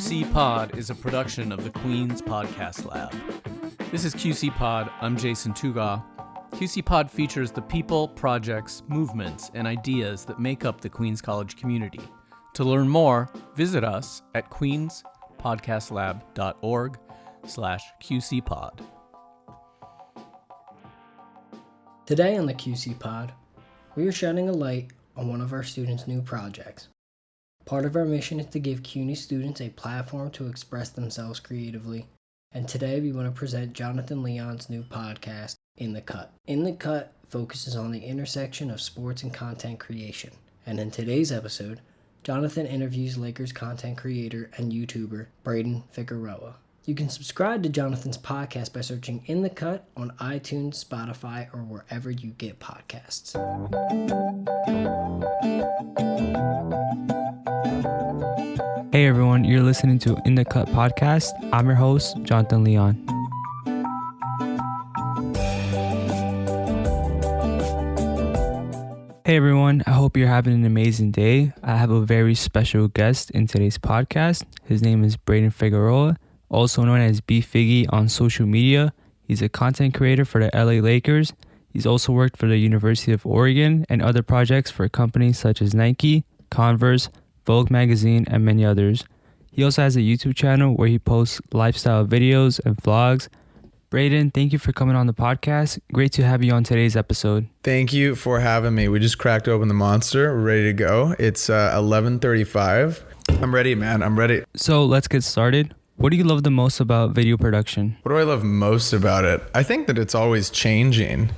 QC Pod is a production of the Queen's Podcast Lab. This is QC Pod. I'm Jason Tuga. QC Pod features the people, projects, movements, and ideas that make up the Queen's College community. To learn more, visit us at queenspodcastlab.org/QCPod. Today on the QC Pod, we are shedding a light on one of our students' new projects. Part of our mission is to give CUNY students a platform to express themselves creatively, and today we want to present Jonathan Leon's new podcast, In the Cut. In the Cut focuses on the intersection of sports and content creation, and in today's episode, Jonathan interviews Lakers content creator and YouTuber Braden Figueroa. You can subscribe to Jonathan's podcast by searching In the Cut on iTunes, Spotify, or wherever you get podcasts. Hey everyone, you're listening to In the Cut podcast. I'm your host, Jonathan Leon. Hey everyone, I hope you're having an amazing day. I have a very special guest in today's podcast. His name is Braden Figueroa, also known as B Figgy on social media. He's a content creator for the LA Lakers. He's also worked for the University of Oregon and other projects for companies such as Nike, Converse, Vogue magazine, and many others. He also has a YouTube channel where he posts lifestyle videos and vlogs. Braden, thank you for coming on the podcast. Great to have you on today's episode. Thank you for having me. We just cracked open the Monster. We're ready to go. It's 11:35. I'm ready, man. I'm ready. So let's get started. What do you love the most about video production? What do I love most about it? I think that it's always changing.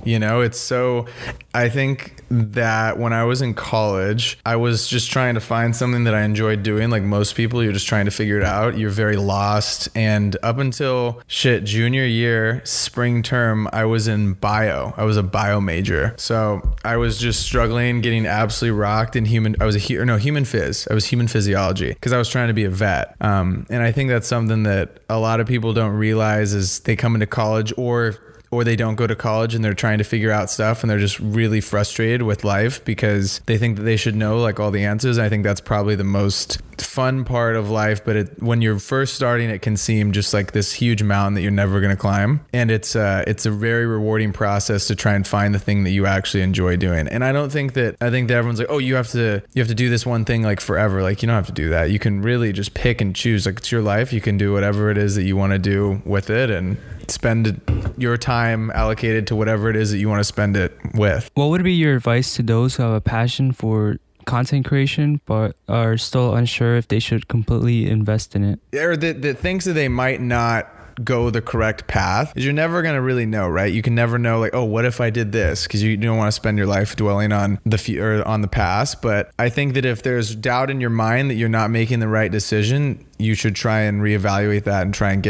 I think that when I was in college, I was just trying to find something that I enjoyed doing. Like most people, you're just trying to figure it out. You're very lost. And up until junior year, spring term, I was in bio. I was a bio major. So I was just struggling, getting absolutely rocked in human phys. I was human physiology because I was trying to be a vet. And I think that's something that a lot of people don't realize is they come into college or they don't go to college and they're trying to figure out stuff and they're just really frustrated with life because they think that they should know like all the answers. I think that's probably the most fun part of life, but when you're first starting, it can seem just like this huge mountain that you're never going to climb. And it's a very rewarding process to try and find the thing that you actually enjoy doing. And I think that everyone's like, oh, you have to do this one thing like forever. Like you don't have to do that. You can really just pick and choose. Like it's your life. You can do whatever it is that you want to do with it and spend your time allocated to whatever it is that you want to spend it with. What would be your advice to those who have a passion for content creation but are still unsure if they should completely invest in it? Or that thinks that they might not go the correct path, is you're never going to really know, right? You can never know like, oh, what if I did this? Because you don't want to spend your life dwelling on on the past. But I think that if there's doubt in your mind that you're not making the right decision, you should try and reevaluate that and try and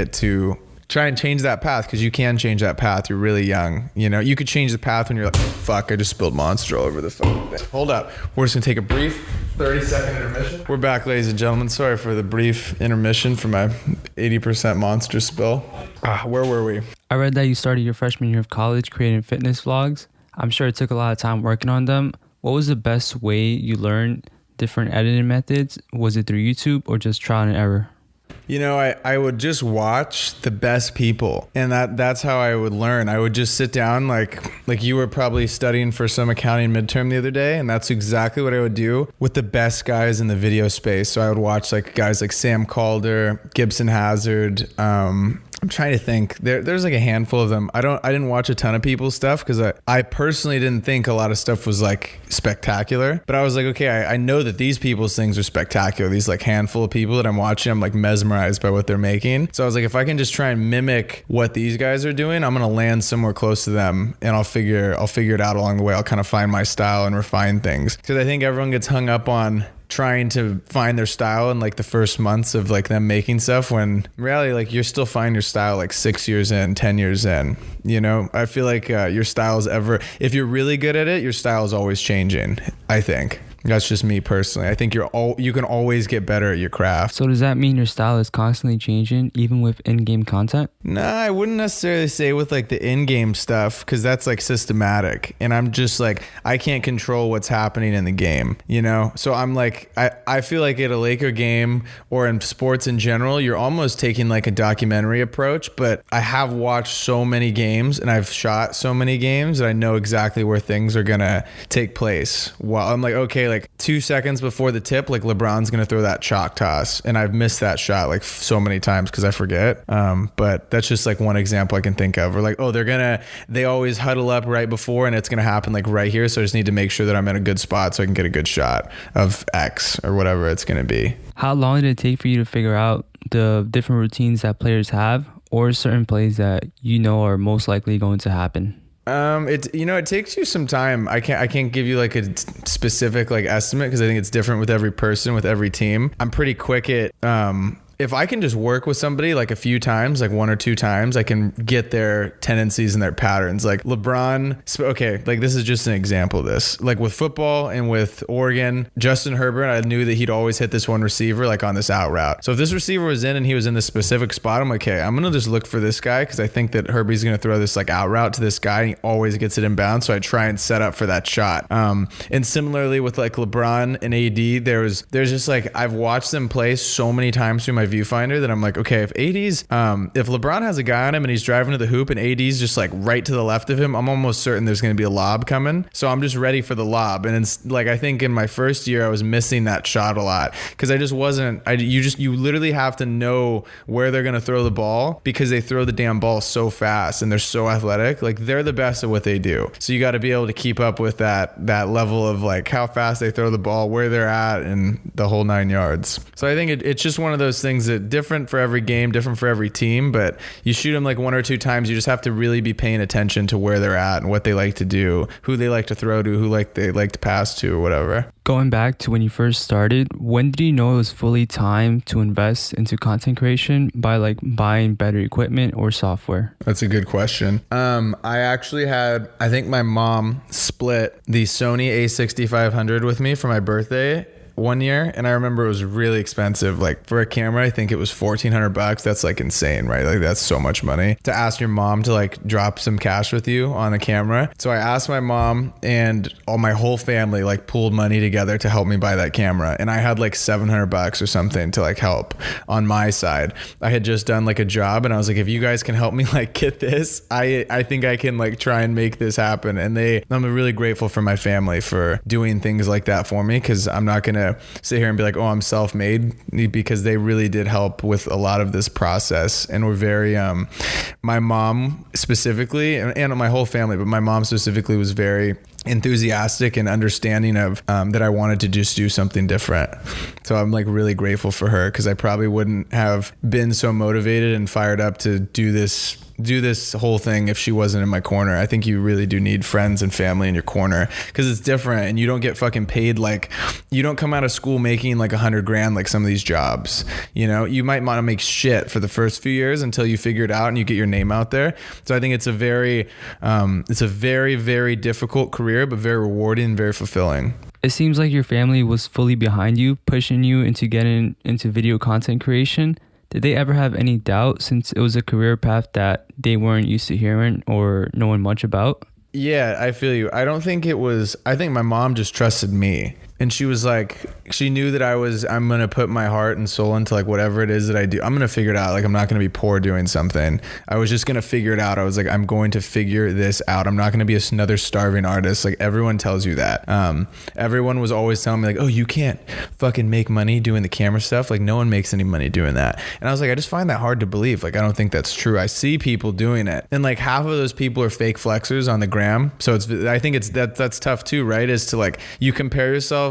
change that path, because you can change that path. You're really young. You could change the path when you're like, fuck, I just spilled Monster all over the phone. Hold up. We're just going to take a brief 30-second intermission. We're back, ladies and gentlemen. Sorry for the brief intermission for my 80% Monster spill. Where were we? I read that you started your freshman year of college creating fitness vlogs. I'm sure it took a lot of time working on them. What was the best way you learned different editing methods? Was it through YouTube or just trial and error? I would just watch the best people, and that's how I would learn. I would just sit down like you were probably studying for some accounting midterm the other day, and that's exactly what I would do with the best guys in the video space. So I would watch like guys like Sam Calder, Gibson Hazard, I'm trying to think. There's like a handful of them. I didn't watch a ton of people's stuff because I personally didn't think a lot of stuff was like spectacular. But I was like, okay, I know that these people's things are spectacular. These like handful of people that I'm watching, I'm like mesmerized by what they're making. So I was like, if I can just try and mimic what these guys are doing, I'm gonna land somewhere close to them, and I'll figure it out along the way. I'll kind of find my style and refine things, because I think everyone gets hung up on trying to find their style in like the first months of like them making stuff, when in reality, like you're still finding your style like 6 years in, 10 years in. I feel like your style is if you're really good at it, your style is always changing, I think. That's just me personally. I think you can always get better at your craft. So does that mean your style is constantly changing even with in-game content? Nah, I wouldn't necessarily say with like the in-game stuff, because that's like systematic, and I'm just like, I can't control what's happening in the game, you know? So I'm like, I feel like at a Laker game or in sports in general, you're almost taking like a documentary approach, but I have watched so many games and I've shot so many games that I know exactly where things are gonna take place. Well, I'm like, okay, like 2 seconds before the tip, like LeBron's gonna throw that chalk toss, and I've missed that shot like so many times because I forget. But that's just like one example I can think of. Or like, oh, they always huddle up right before, and it's gonna happen like right here, so I just need to make sure that I'm in a good spot so I can get a good shot of X or whatever it's gonna be. How long did it take for you to figure out the different routines that players have, or certain plays that you know are most likely going to happen? It takes you some time. I can't give you like a specific like estimate, because I think it's different with every person, with every team. I'm pretty quick at if I can just work with somebody like a few times, like 1 or 2 times, I can get their tendencies and their patterns. Like LeBron, okay, like this is just an example of this. Like with football and with Oregon, Justin Herbert, I knew that he'd always hit this one receiver like on this out route. So if this receiver was in and he was in this specific spot, I'm like, okay, I'm going to just look for this guy, because I think that Herbie's going to throw this like out route to this guy, and he always gets it in bounds. So I try and set up for that shot. And similarly with like LeBron and AD, there's just like, I've watched them play so many times through my viewfinder that I'm like, okay, if LeBron has a guy on him and he's driving to the hoop and AD's just like right to the left of him, I'm almost certain there's going to be a lob coming. So I'm just ready for the lob. And it's like, I think in my first year, I was missing that shot a lot, because I just wasn't, you literally have to know where they're going to throw the ball, because they throw the damn ball so fast and they're so athletic. Like they're the best at what they do. So you got to be able to keep up with that level of like how fast they throw the ball, where they're at, and the whole 9 yards. So I think it's just one of those things that different for every game, different for every team, but you shoot them like 1 or 2 times. You just have to really be paying attention to where they're at and what they like to do, who they like to throw to, they like to pass to, or whatever. Going back to when you first started, when did you know it was fully time to invest into content creation by like buying better equipment or software? That's a good question. I think my mom split the Sony A6500 with me for my birthday one year, and I remember it was really expensive. Like for a camera, I think it was $1,400. That's like insane, right? Like that's so much money to ask your mom to like drop some cash with you on a camera. So I asked my mom, and all my whole family like pooled money together to help me buy that camera. And I had like $700 or something to like help on my side. I had just done like a job, and I was like, if you guys can help me like get this, I think I can like try and make this happen. And I'm really grateful for my family for doing things like that for me, because I'm not gonna sit here and be like, oh, I'm self-made, because they really did help with a lot of this process, and were very my mom specifically, and my whole family, but my mom specifically was very enthusiastic and understanding of that I wanted to just do something different. So I'm like really grateful for her, because I probably wouldn't have been so motivated and fired up to do this whole thing if she wasn't in my corner. I think you really do need friends and family in your corner, because it's different, and you don't get fucking paid. Like you don't come out of school making like $100,000 like some of these jobs. You know, you might want to make shit for the first few years until you figure it out and you get your name out there. So I think it's a very very difficult career, but very rewarding and very fulfilling. It seems like your family was fully behind you, pushing you into getting into video content creation. Did they ever have any doubt, since it was a career path that they weren't used to hearing or knowing much about? Yeah, I feel you. I think my mom just trusted me. And she was like, she knew that I'm going to put my heart and soul into like whatever it is that I do. I'm going to figure it out. Like, I'm not going to be poor doing something. I was just going to figure it out. I was like, I'm going to figure this out. I'm not going to be another starving artist. Like everyone tells you that. Everyone was always telling me like, oh, you can't fucking make money doing the camera stuff. Like no one makes any money doing that. And I was like, I just find that hard to believe. Like, I don't think that's true. I see people doing it. And like half of those people are fake flexers on the gram. So I think that's tough too, right? Is to like, you comparing yourself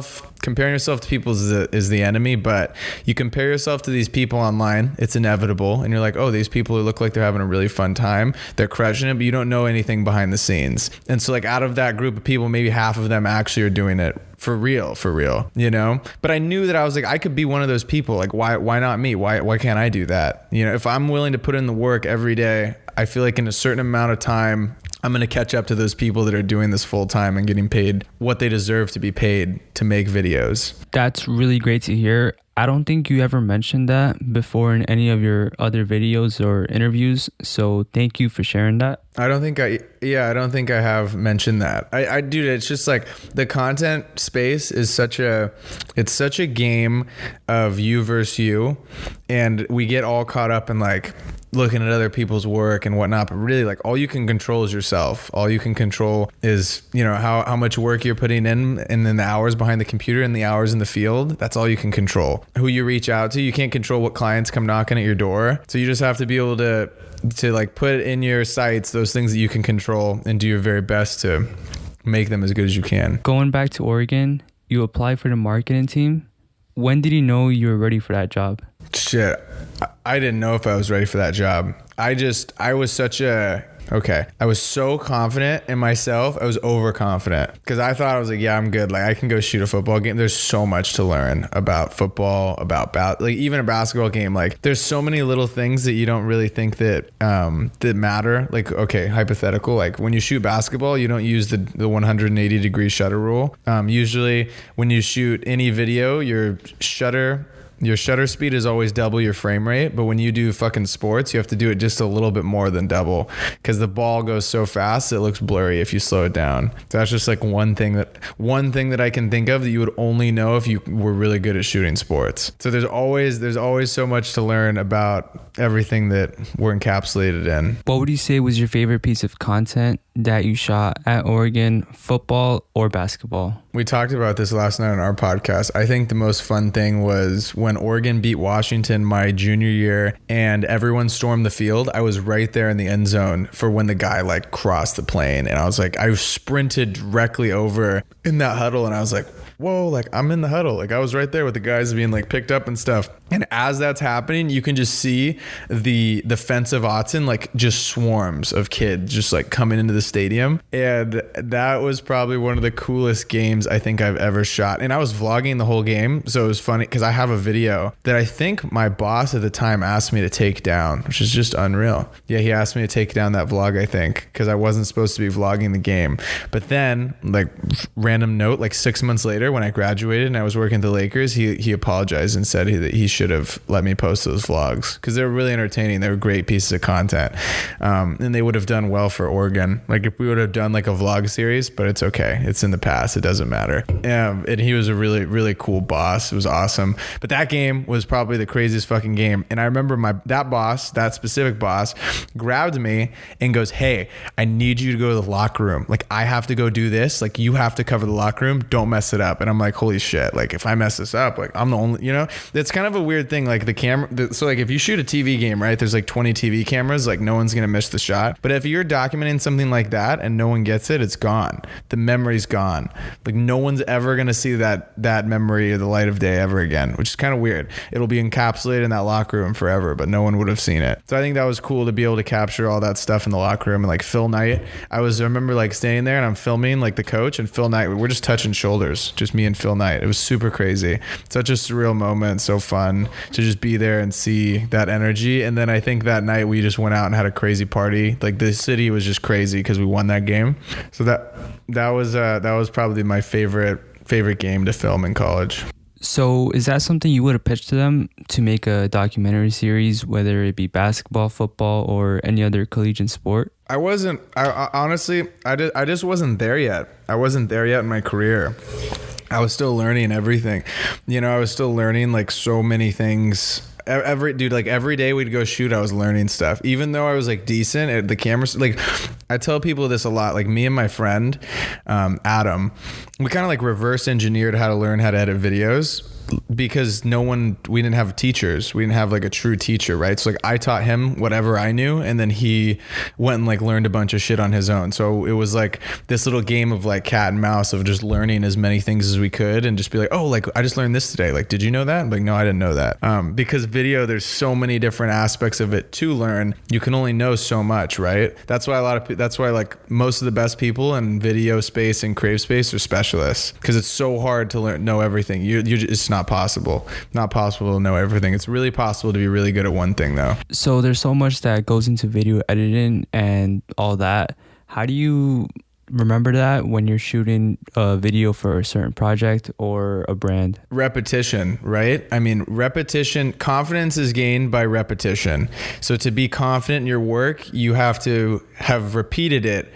to people is the enemy, but you compare yourself to these people online, it's inevitable, and you're like, oh, these people who look like they're having a really fun time, they're crushing it, but you don't know anything behind the scenes. And so like out of that group of people, maybe half of them actually are doing it for real, you know? But I knew that I was like, I could be one of those people. Like, why not me? Why can't I do that? You know, if I'm willing to put in the work every day, I feel like in a certain amount of time, I'm going to catch up to those people that are doing this full time and getting paid what they deserve to be paid to make videos. That's really great to hear. I don't think you ever mentioned that before in any of your other videos or interviews. So thank you for sharing that. I don't think I have mentioned that. Dude, it's just like the content space is such a game of you versus you. And we get all caught up in like looking at other people's work and whatnot, but really like all you can control is yourself. All you can control is, how much work you're putting in, and then the hours behind the computer and the hours in the field. That's all you can control. Who you reach out to, you can't control what clients come knocking at your door. So you just have to be able to like put in your sights those things that you can control and do your very best to make them as good as you can. Going back to Oregon, you applied for the marketing team. When did you know you were ready for that job? Shit, I didn't know if I was ready for that job. I was so confident in myself. I was overconfident because I thought I was like, yeah, I'm good. Like I can go shoot a football game. There's so much to learn about football, like even a basketball game. Like there's so many little things that you don't really think that matter. Like, okay, hypothetical, like when you shoot basketball, you don't use the 180 degree shutter rule. Usually when you shoot any video, your shutter speed is always double your frame rate, but when you do fucking sports, you have to do it just a little bit more than double because the ball goes so fast it looks blurry if you slow it down. So that's just like one thing that I can think of that you would only know if you were really good at shooting sports. So there's always so much to learn about everything that we're encapsulated in. What would you say was your favorite piece of content that you shot at Oregon, football or basketball? We talked about this last night on our podcast. I think the most fun thing was when Oregon beat Washington my junior year and everyone stormed the field. I was right there in the end zone for when the guy like crossed the plane, and I sprinted directly over in that huddle, and I was like, whoa, like I'm in the huddle. Like I was right there with the guys being like picked up and stuff. And as that's happening, you can just see the fence of Autzen, like just swarms of kids just like coming into the stadium. And that was probably one of the coolest games I think I've ever shot. And I was vlogging the whole game. So it was funny because I have a video that I think my boss at the time asked me to take down, which is just unreal. Yeah, he asked me to take down that vlog, I think, because I wasn't supposed to be vlogging the game. But then, like, random note, like 6 months later when I graduated and I was working at the Lakers, he apologized and said that he should have let me post those vlogs because they were really entertaining. They were great pieces of content. And they would have done well for Oregon. Like if we would have done like a vlog series, but it's okay. It's in the past. It doesn't matter. And he was a really, really cool boss. It was awesome. But that game was probably the craziest fucking game. And I remember that specific boss grabbed me and goes, hey, I need you to go to the locker room. Like I have to go do this. Like you have to cover the locker room. Don't mess it up. And I'm like, holy shit. Like if I mess this up, like I'm the only, it's kind of a weird thing. Like the camera. So like if you shoot a TV game, right, there's like 20 TV cameras, like no one's going to miss the shot. But if you're documenting something like that and no one gets it, it's gone. The memory's gone. Like no one's ever going to see that memory or the light of day ever again, which is kind of weird. It'll be encapsulated in that locker room forever, but no one would have seen it. So I think that was cool to be able to capture all that stuff in the locker room. And like Phil Knight, I remember like standing there and I'm filming like the coach and Phil Knight, we're just touching shoulders, just me and Phil Knight. It was super crazy. Such a surreal moment. So fun to just be there and see that energy. And then I think that night we just went out and had a crazy party. Like the city was just crazy because we won that game. So that was probably my favorite game to film in college. So is that something you would have pitched to them to make a documentary series, whether it be basketball, football, or any other collegiate sport? I honestly, I just wasn't there yet. I wasn't there yet in my career. I was still learning everything. I was still learning like so many things. Every day we'd go shoot, I was learning stuff. Even though I was like decent at the cameras, like I tell people this a lot, like me and my friend, Adam, we kind of like reverse engineered how to learn how to edit videos because we didn't have teachers. We didn't have like a true teacher, right? So like I taught him whatever I knew and then he went and like learned a bunch of shit on his own. So it was like this little game of like cat and mouse of just learning as many things as we could and just be like, oh, like I just learned this today. Like, did you know that? I'm like, no, I didn't know that. Because video, there's so many different aspects of it to learn. You can only know so much, right? That's why like most of the best people in video space and creative space are specialists because it's so hard to know everything. It's not possible to know everything. It's really possible to be really good at one thing though. So there's so much that goes into video editing and all that. How do you remember that when you're shooting a video for a certain project or a brand? Repetition, right? I mean, repetition, confidence is gained by repetition. So to be confident in your work, you have to have repeated it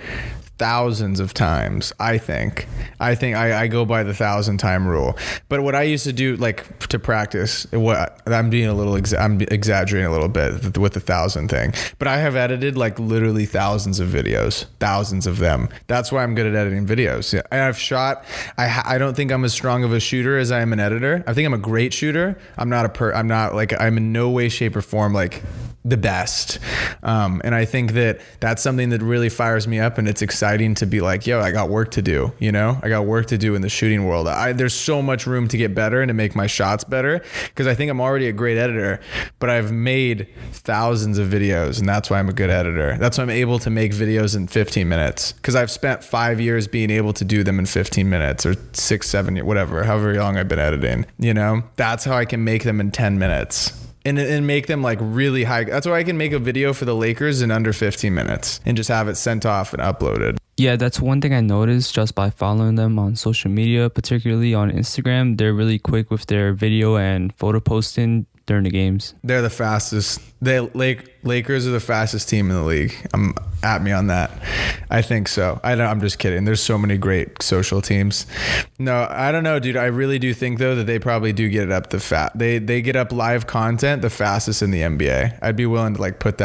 thousands of times. I think I go by the 1,000-time rule. But what I used to do, like, to practice, what I'm being a little, I'm exaggerating a little bit with the 1,000 thing, but I have edited like literally thousands of videos, thousands of them. That's why I'm good at editing videos. Yeah. And I've shot, I don't think I'm as strong of a shooter as I am an editor. I think I'm a great shooter. I'm in no way, shape or form like the best. And I think that that's something that really fires me up, and it's exciting to be like, yo, I got work to do, you know, I got work to do in the shooting world. There's so much room to get better and to make my shots better, because I think I'm already a great editor, but I've made thousands of videos, and that's why I'm a good editor. That's why I'm able to make videos in 15 minutes, because I've spent 5 years being able to do them in 15 minutes or 6, 7, whatever, however long I've been editing, you know, that's how I can make them in 10 minutes. And make them like really high. That's why I can make a video for the Lakers in under 15 minutes and just have it sent off and uploaded. Yeah, that's one thing I noticed just by following them on social media, particularly on Instagram. They're really quick with their video and photo posting during the games. They're the fastest. Lakers are the fastest team in the league. At me on that. I think so. I'm just kidding. There's so many great social teams. No, I don't know, dude. I really do think though that they probably do get it up they get up live content the fastest in the NBA. I'd be willing to like put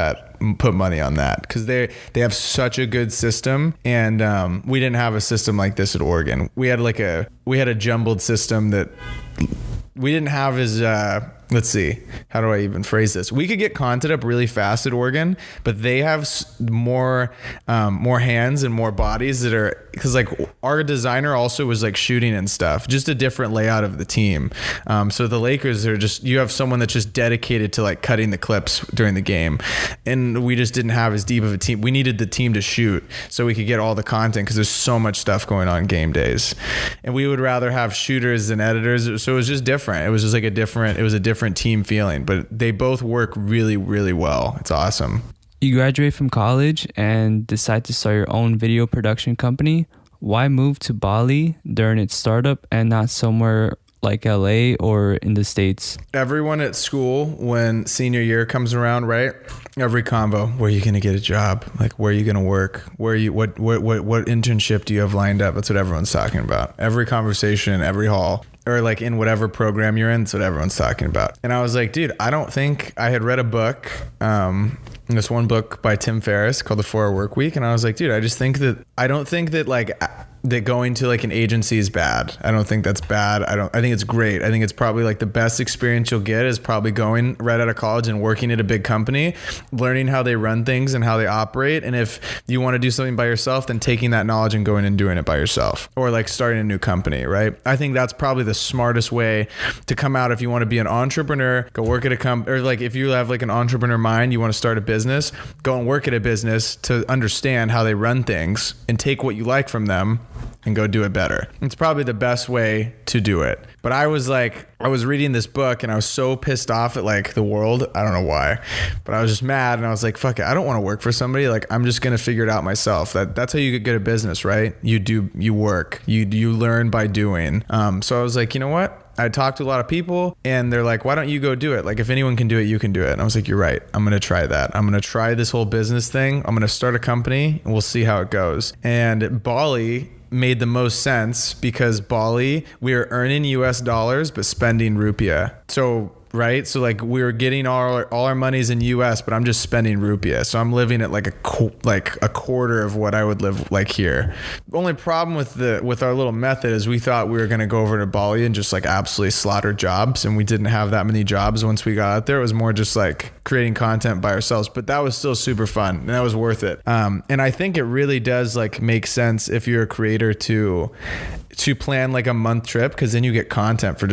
money on that, because they have such a good system, and we didn't have a system like this at Oregon. We had a jumbled system that we didn't have as let's see, how do I even phrase this? We could get content up really fast at Oregon, but they have more hands and more bodies that are, because like our designer also was like shooting and stuff, just a different layout of the team. So the Lakers are just, you have someone that's just dedicated to like cutting the clips during the game, and we just didn't have as deep of a team. We needed the team to shoot so we could get all the content, because there's so much stuff going on game days, and we would rather have shooters than editors. So it was just different. It was just like a different team feeling, but they both work really, really well. It's awesome. You graduate from college and decide to start your own video production company. Why move to Bali during its startup and not somewhere like LA or in the States? Everyone at school, when senior year comes around, right? Every convo, where are you going to get a job? Like, where are you going to work? What internship do you have lined up? That's what everyone's talking about. Every conversation, every hall, or like in whatever program you're in, that's what everyone's talking about. And I was like, dude, I don't think, I had read a book, this one book by Tim Ferriss called The 4 Hour Work Week. And I was like, dude, I don't think that like that going to like an agency is bad. I don't think that's bad. I think it's great. I think it's probably like the best experience you'll get is probably going right out of college and working at a big company, learning how they run things and how they operate. And if you want to do something by yourself, then taking that knowledge and going and doing it by yourself, or like starting a new company, right? I think that's probably the smartest way to come out. If you want to be an entrepreneur, go work at a company, or like if you have like an entrepreneur mind, you want to start a business, go and work at a business to understand how they run things and take what you like from them and go do it better. It's probably the best way to do it. But I was reading this book and I was so pissed off at like the world. I don't know why, but I was just mad, and I was like, fuck it. I don't want to work for somebody. Like, I'm just going to figure it out myself. That's how you get good at business, right? You work, you learn by doing. So I was like, you know what? I talked to a lot of people and they're like, why don't you go do it? Like, if anyone can do it, you can do it. And I was like, you're right. I'm going to try that. I'm going to try this whole business thing. I'm going to start a company and we'll see how it goes. And Bali made the most sense, because Bali, we are earning US dollars, but spending rupiah. So, right? So like we were getting all our monies in US, but I'm just spending rupiah. So I'm living at like a quarter of what I would live like here. The only problem with our little method is we thought we were going to go over to Bali and just like absolutely slaughter jobs. And we didn't have that many jobs once we got out there. It was more just like creating content by ourselves, but that was still super fun and that was worth it. And I think it really does like make sense if you're a creator to plan like a month trip, because then you get content for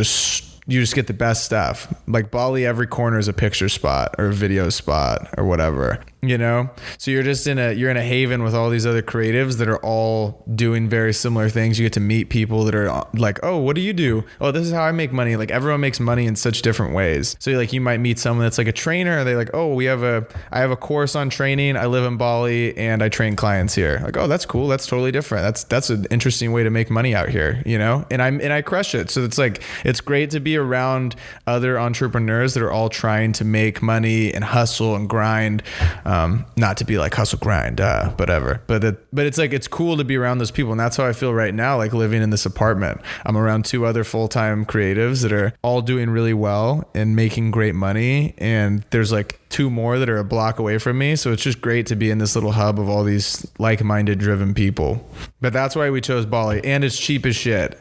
you just get the best stuff. Like Bali, every corner is a picture spot or a video spot or whatever. you know? So you're in a haven with all these other creatives that are all doing very similar things. You get to meet people that are like, oh, what do you do? Oh, this is how I make money. Like everyone makes money in such different ways. So like you might meet someone that's like a trainer. They're like, oh, I have a course on training. I live in Bali and I train clients here. Like, oh, that's cool. That's totally different. That's an interesting way to make money out here, you know? And I crush it. So it's like, it's great to be around other entrepreneurs that are all trying to make money and hustle and grind. Not to be like hustle grind, whatever. But it's like, it's cool to be around those people. And that's how I feel right now, like living in this apartment. I'm around 2 other full-time creatives that are all doing really well and making great money. And there's like 2 more that are a block away from me. So it's just great to be in this little hub of all these like-minded driven people. But that's why we chose Bali, and it's cheap as shit.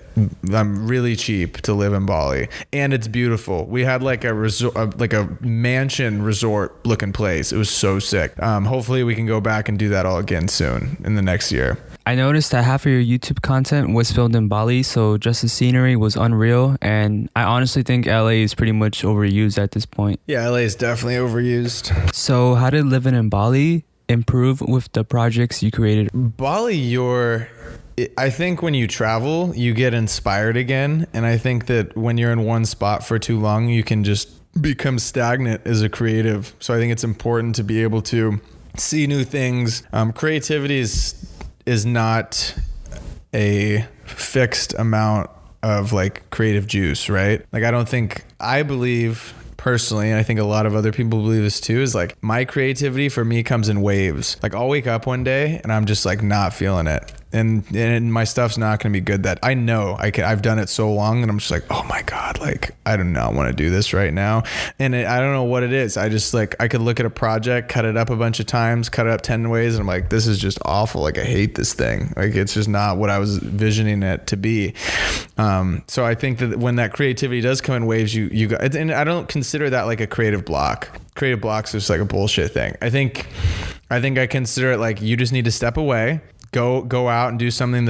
I'm really cheap to live in Bali, and it's beautiful. We had like a resort, like a mansion resort looking place. It was so sick. Hopefully we can go back and do that all again soon in the next year. I noticed that half of your YouTube content was filmed in Bali, so just the scenery was unreal, and I honestly think LA is pretty much overused at this point. Yeah, LA is definitely overused. So how did living in Bali improve with the projects you created? Bali, I think when you travel, you get inspired again. And I think that when you're in one spot for too long, you can just become stagnant as a creative. So I think it's important to be able to see new things. Creativity is not a fixed amount of like creative juice, right? Like I believe personally, and I think a lot of other people believe this too, is like my creativity for me comes in waves. Like I'll wake up one day and I'm just like not feeling it. And my stuff's not going to be good. That I know I've done it so long and I'm just like, oh my God, like I do not want to do this right now. And I don't know what it is. I just like, I could look at a project, cut it up a bunch of times, cut it up 10 ways. And I'm like, this is just awful. Like I hate this thing. Like it's just not what I was visioning it to be. So I think that when that creativity does come in waves, you got, and I don't consider that like a creative block. Creative blocks is like a bullshit thing. I think I consider it like you just need to step away. Go out and do something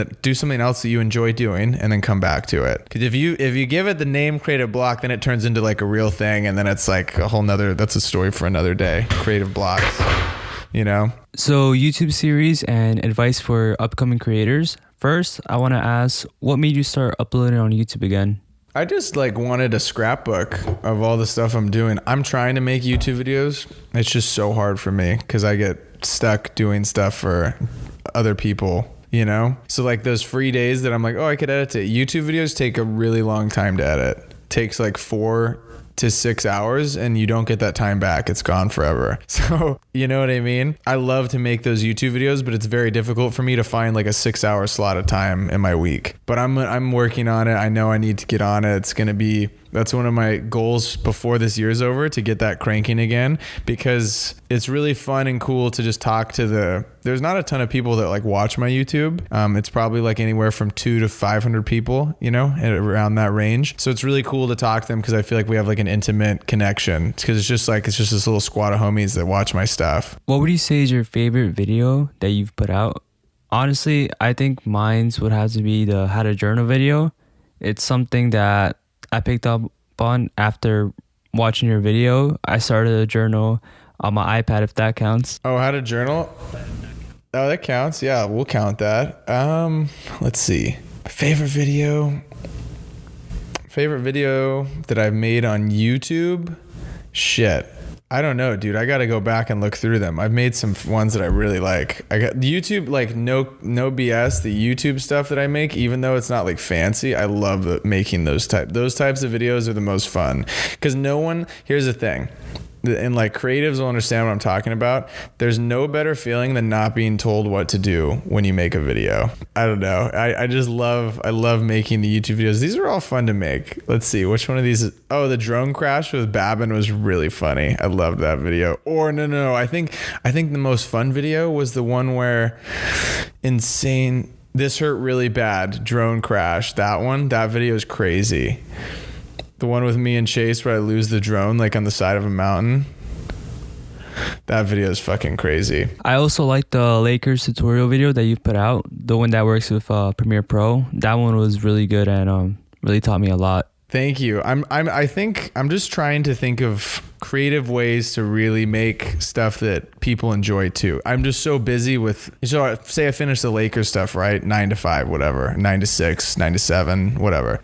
else that you enjoy doing, and then come back to it. Because if you give it the name creative block, then it turns into like a real thing, and then it's like a whole nother. That's a story for another day. Creative blocks, you know. So YouTube series and advice for upcoming creators. First, I want to ask, what made you start uploading on YouTube again? I just like wanted a scrapbook of all the stuff I'm doing. I'm trying to make YouTube videos. It's just so hard for me because I get stuck doing stuff for other people, you know? So like those free days that I'm like, oh, I could edit it. YouTube videos take a really long time to edit. It takes like 4 to 6 hours and you don't get that time back. It's gone forever. So, you know what I mean? I love to make those YouTube videos, but it's very difficult for me to find like a 6-hour slot of time in my week. But I'm working on it. I know I need to get on it. That's one of my goals before this year's over, to get that cranking again, because it's really fun and cool to just talk to there's not a ton of people that like watch my YouTube. It's probably like anywhere from 200 to 500 people, you know, around that range. So it's really cool to talk to them because I feel like we have like an intimate connection, because it's just this little squad of homies that watch my stuff. What would you say is your favorite video that you've put out? Honestly, I think mine's would have to be the how to journal video. It's something that I picked up on after watching your video. I started a journal on my iPad, if that counts. Oh, how to journal? Oh, that counts. Yeah, we'll count that. Let's see. Favorite video that I've made on YouTube? Shit. I don't know, dude. I got to go back and look through them. I've made some ones that I really like. I got YouTube, like no BS. The YouTube stuff that I make, even though it's not like fancy, I love making those types of videos are the most fun. Because here's the thing. And like creatives will understand what I'm talking about. There's no better feeling than not being told what to do when you make a video. I don't know. I love making the YouTube videos. These are all fun to make. Let's see. Which one of these the drone crash with Babin was really funny. I loved that video. Or no. I think the most fun video was the one where insane, this hurt really bad, drone crash. That video is crazy. The one with me and Chase where I lose the drone like on the side of a mountain. That video is fucking crazy. I also like the Lakers tutorial video that you put out, the one that works with Premiere Pro. That one was really good and really taught me a lot. Thank you. I think I'm just trying to think of creative ways to really make stuff that people enjoy too. I'm just so busy with, so say I finish the Lakers stuff, right? 9 to 5, whatever, 9 to 6, 9 to 7, whatever.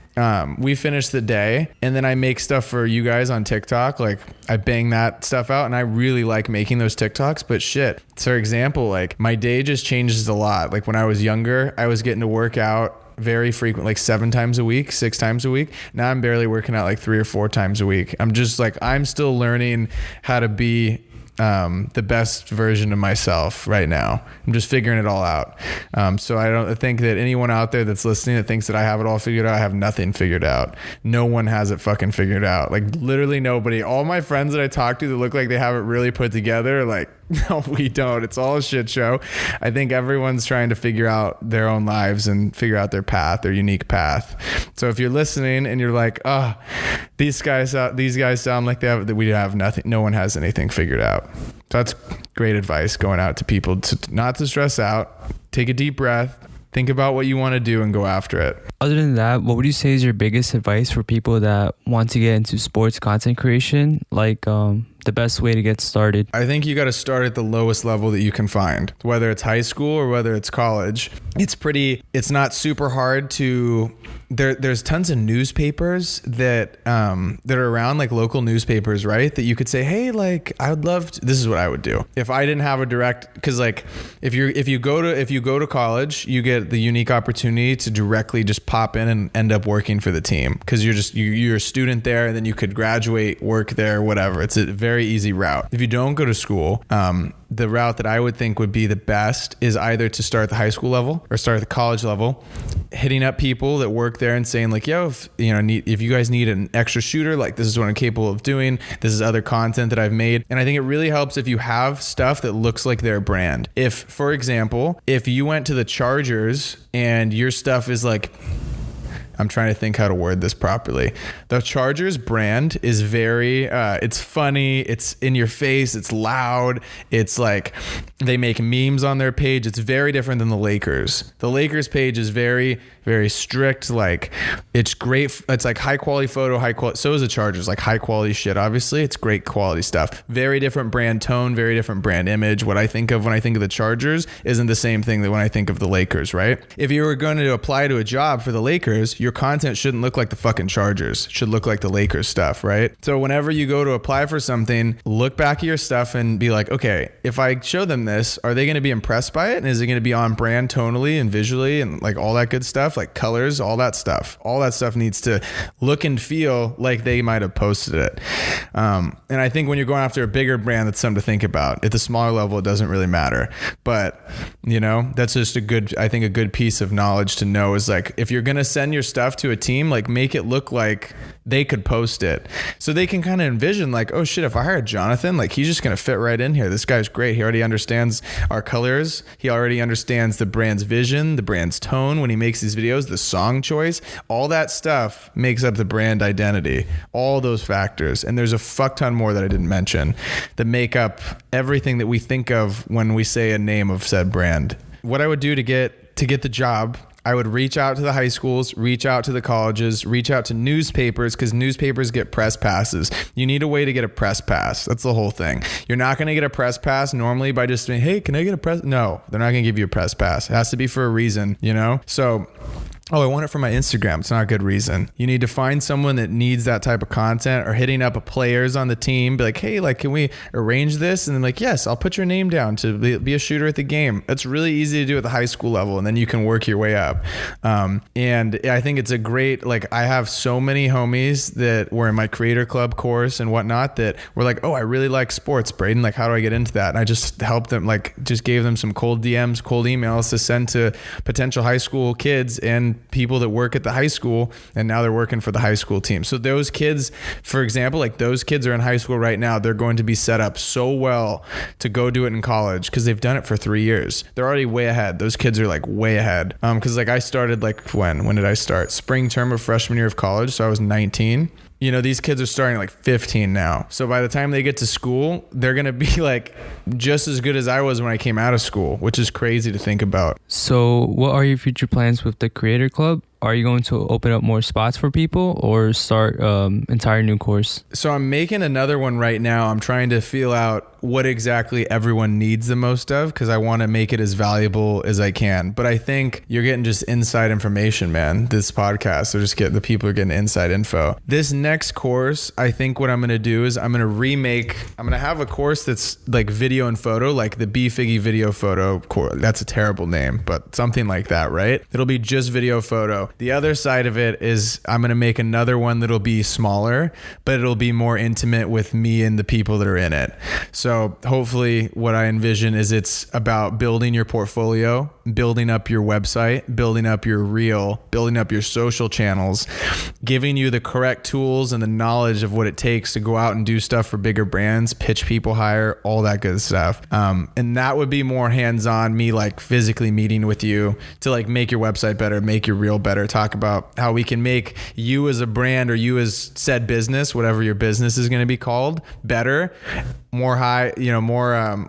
We finish the day and then I make stuff for you guys on TikTok. Like I bang that stuff out and I really like making those TikToks, but shit. For example, like my day just changes a lot. Like when I was younger, I was getting to work out very frequent, like 7 times a week, 6 times a week. Now I'm barely working out like 3 or 4 times a week. I'm just like, I'm still learning how to be the best version of myself right now. I'm just figuring it all out. So I don't think that anyone out there that's listening that thinks that I have it all figured out. I have nothing figured out. No one has it fucking figured out. Like literally nobody. All my friends that I talk to that look like they have it really put together, like, no, we don't. It's all a shit show. I think everyone's trying to figure out their own lives and figure out their path, their unique path. So if you're listening and you're like, oh, these guys sound like we have nothing. No one has anything figured out. So that's great advice going out to people to not to stress out, take a deep breath, think about what you want to do and go after it. Other than that, what would you say is your biggest advice for people that want to get into sports content creation? Like the best way to get started? I think you got to start at the lowest level that you can find, whether it's high school or whether it's college. It's not super hard to, there's tons of newspapers that are around, like local newspapers, right? That you could say, hey, like I would love to, this is what I would do. If I didn't have a direct, cause like if you go to college, you get the unique opportunity to directly just pop in and end up working for the team. Cause you're a student there and then you could graduate, work there, whatever. It's a very easy route. If you don't go to school, the route that I would think would be the best is either to start at the high school level or start at the college level, hitting up people that work there and saying like, yo, if you guys need an extra shooter, like this is what I'm capable of doing. This is other content that I've made. And I think it really helps if you have stuff that looks like their brand. If, for example, if you went to the Chargers and your stuff is like, I'm trying to think how to word this properly. The Chargers brand is very, it's funny, it's in your face, it's loud, it's like they make memes on their page. It's very different than the Lakers. The Lakers page is very, very strict. Like it's great. It's like high quality photo, high quality. So is the Chargers, like high quality shit. Obviously it's great quality stuff. Very different brand tone, very different brand image. What I think of when I think of the Chargers isn't the same thing that when I think of the Lakers, right? If you were going to apply to a job for the Lakers, your content shouldn't look like the fucking Chargers. It should look like the Lakers stuff, right? So whenever you go to apply for something, look back at your stuff and be like, okay, if I show them this, are they going to be impressed by it? And is it going to be on brand tonally and visually and like all that good stuff, like colors, all that stuff? All that stuff needs to look and feel like they might have posted it. And I think when you're going after a bigger brand, that's something to think about. At the smaller level, it doesn't really matter. But, that's just a good piece of knowledge to know is like, if you're going to send your stuff to a team, like make it look like they could post it. So they can kind of envision like, oh shit, if I hired Jonathan, like he's just going to fit right in here. This guy's great. He already understands our colors. He already understands the brand's vision, the brand's tone when he makes these videos, the song choice, all that stuff makes up the brand identity, all those factors. And there's a fuck ton more that I didn't mention that make up everything that we think of when we say a name of said brand. What I would do to get the job, I would reach out to the high schools, reach out to the colleges, reach out to newspapers because newspapers get press passes. You need a way to get a press pass. That's the whole thing. You're not going to get a press pass normally by just saying, hey, can I get a press? No, they're not going to give you a press pass. It has to be for a reason, So, oh, I want it for my Instagram. It's not a good reason. You need to find someone that needs that type of content or hitting up players on the team. Be like, hey, like, can we arrange this? And then like, yes, I'll put your name down to be a shooter at the game. It's really easy to do at the high school level. And then you can work your way up. And I think it's a great, like I have so many homies that were in my creator club course and whatnot that were like, oh, I really like sports, Braden. Like, how do I get into that? And I just helped them, like just gave them some cold DMs, cold emails to send to potential high school kids and people that work at the high school, and now they're working for the high school team. So those kids, for example, like those kids are in high school right now, they're going to be set up so well to go do it in college because they've done it for 3 years. They're already way ahead. Those kids are like way ahead. Because like I started like when did I start? Spring term of freshman year of college. So I was 19. These kids are starting like 15 now. So by the time they get to school, they're going to be like just as good as I was when I came out of school, which is crazy to think about. So what are your future plans with the Creator Club? are you going to open up more spots for people or start entire new course? So I'm making another one right now. I'm trying to feel out what exactly everyone needs the most of, because I want to make it as valuable as I can. But I think you're getting just inside information, man. This podcast, the people are getting inside info. This next course, I think what I'm going to do is I'm going to have a course that's like video and photo, like the Be Figgy video photo course. That's a terrible name, but something like that, right? It'll be just video photo. The other side of it is I'm going to make another one that'll be smaller, but it'll be more intimate with me and the people that are in it. So hopefully what I envision is it's about building your portfolio, building up your website, building up your reel, building up your social channels, giving you the correct tools and the knowledge of what it takes to go out and do stuff for bigger brands, pitch people higher, all that good stuff. And that would be more hands-on, me like physically meeting with you to like make your website better, make your reel better, talk about how we can make you as a brand or you as said business, whatever your business is going to be called, better, more high,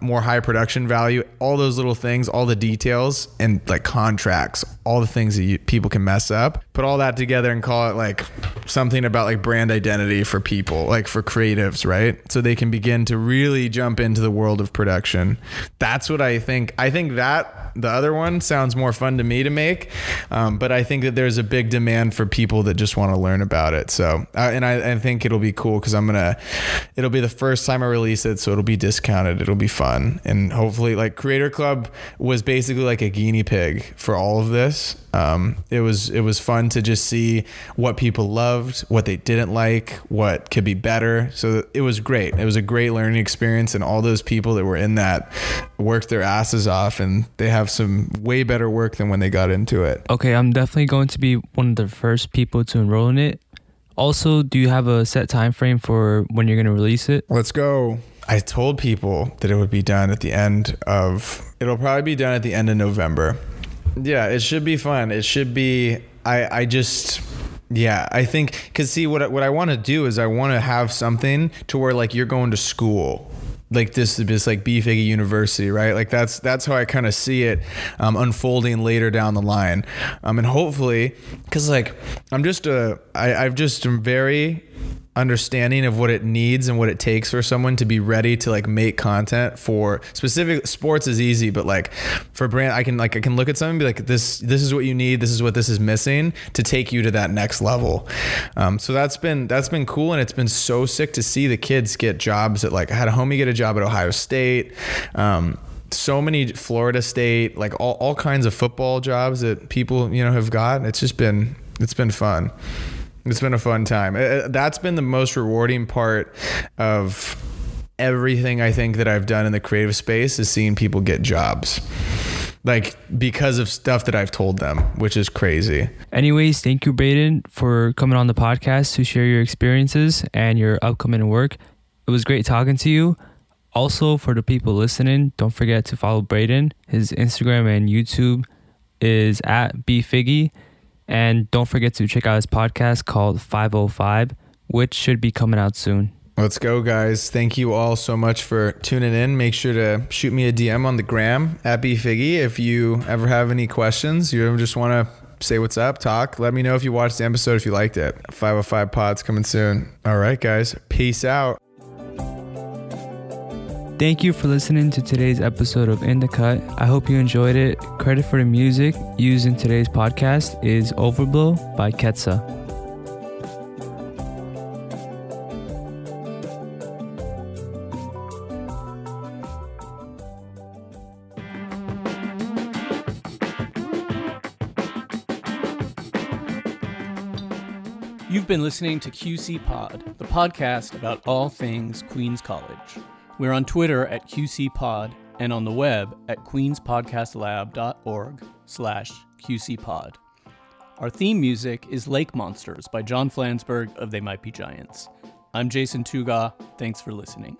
more high production value, all those little things, all the details and like contracts, all the things that people can mess up, put all that together and call it like something about like brand identity for people, like for creatives, right? So they can begin to really jump into the world of production. That's what I think. I think that the other one sounds more fun to me to make. But I think that there's a big demand for people that just want to learn about it. So, I think it'll be cool because it'll be the first time I release it. So it'll be discounted. It'll be fun. And hopefully like Creator Club was basically like a guinea pig for all of this. It was fun to just see what people loved, what they didn't like, what could be better. So it was great. It was a great learning experience, and all those people that were in that worked their asses off, and they have some way better work than when they got into it. Okay, I'm definitely going to be one of the first people to enroll in it. Also, do you have a set time frame for when you're going to release it? Let's go. I told people that it would be done it'll probably be done at the end of November. Yeah, it should be fun. It should be, I think, because see, what I want to do is I want to have something to where like you're going to school. Like this like Be Figgy University, right? Like that's how I kind of see it unfolding later down the line. And hopefully, because like I'm very understanding of what it needs and what it takes for someone to be ready to like make content for specific sports is easy, but like for brand, I can look at something and be like, this is what you need. This is what this is missing to take you to that next level. So that's been cool. And it's been so sick to see the kids get jobs at like, I had a homie get a job at Ohio State. So many Florida State, like all kinds of football jobs that people, have gotten. It's been fun. It's been a fun time. That's been the most rewarding part of everything I think that I've done in the creative space is seeing people get jobs. Like because of stuff that I've told them, which is crazy. Anyways, thank you, Braden, for coming on the podcast to share your experiences and your upcoming work. It was great talking to you. Also, for the people listening, don't forget to follow Braden. His Instagram and YouTube is at BeFiggy. And don't forget to check out his podcast called 505, which should be coming out soon. Let's go, guys. Thank you all so much for tuning in. Make sure to shoot me a DM on the gram at BeFiggy if you ever have any questions. You ever just want to say what's up, talk. Let me know if you watched the episode, if you liked it. 505 pod's coming soon. All right, guys. Peace out. Thank you for listening to today's episode of In the Cut. I hope you enjoyed it. Credit for the music used in today's podcast is Overblow by Ketsa. You've been listening to QC Pod, the podcast about all things Queens College. We're on Twitter at QC Pod and on the web at queenspodcastlab.org/QC Pod. Our theme music is Lake Monsters by John Flansburgh of They Might Be Giants. I'm Jason Tuga. Thanks for listening.